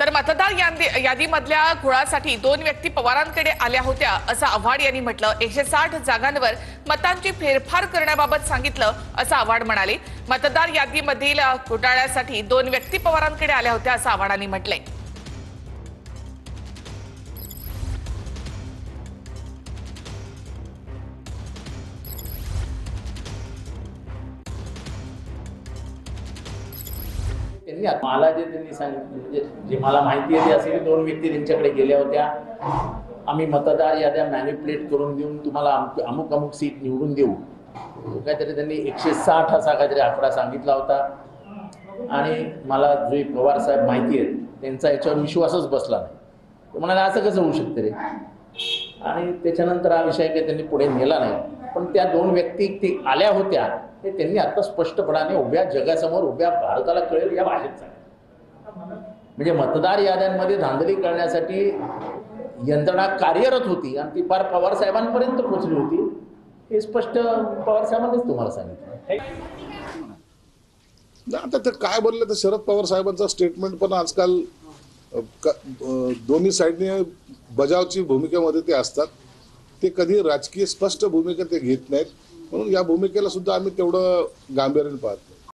तर मतदार यादीमधल्या घोळासाठी 2 व्यक्ती पवारांकडे आल्या होत्या असं आव्हाड यांनी म्हटलं। 160 जागांवर मतांची फेरफार करण्याबाबत सांगितलं असं आव्हाड म्हणाले। मतदार यादीमधील घोटाळ्यासाठी 2 व्यक्ती पवारांकडे आल्या होत्या असं आव्हाडांनी म्हटलंय। त्यांनी मला जे त्यांनी सांगितलं म्हणजे जे मला माहिती आहे ते असे 2 व्यक्ती त्यांच्याकडे गेल्या होत्या। आम्ही मतदार याद्या मॅनिप्युलेट करून देऊन तुम्हाला अमुक अमुक सीट निवडून देऊ, काहीतरी त्यांनी 160 असा काहीतरी आकडा सांगितला होता। आणि मला जे पवार साहेब माहिती आहेत त्यांचा याच्यावर विश्वासच बसला नाही। तो म्हणाला असं कसं होऊ शकते रे, आणि त्याच्यानंतर हा विषय काही त्यांनी पुढे नेला नाही। पण त्या 2 व्यक्ती ती आल्या होत्या हे त्यांनी आता स्पष्टपणाने उभ्या जगासमोर उभ्या भारताला कळेल या भाषेत सांगितलं। म्हणजे मतदार याद्यांमध्ये धांदली करण्यासाठी यंत्रणा कार्यरत होती आणि ती फार पवार साहेबांपर्यंत पोहोचली होती हे स्पष्ट पवार साहेबांनीच तुम्हाला सांगितलं। आता ते काय बोलले तर शरद पवार साहेबांचा स्टेटमेंट पण आजकाल दोन्ही साईडने बजावची भूमिकेमध्ये ते असतात। ते कधी राजकीय स्पष्ट भूमिका ते घेत नाहीत, म्हणून या भूमिकेला सुद्धा आम्ही तेवढं गांभीर्याने पाहतो।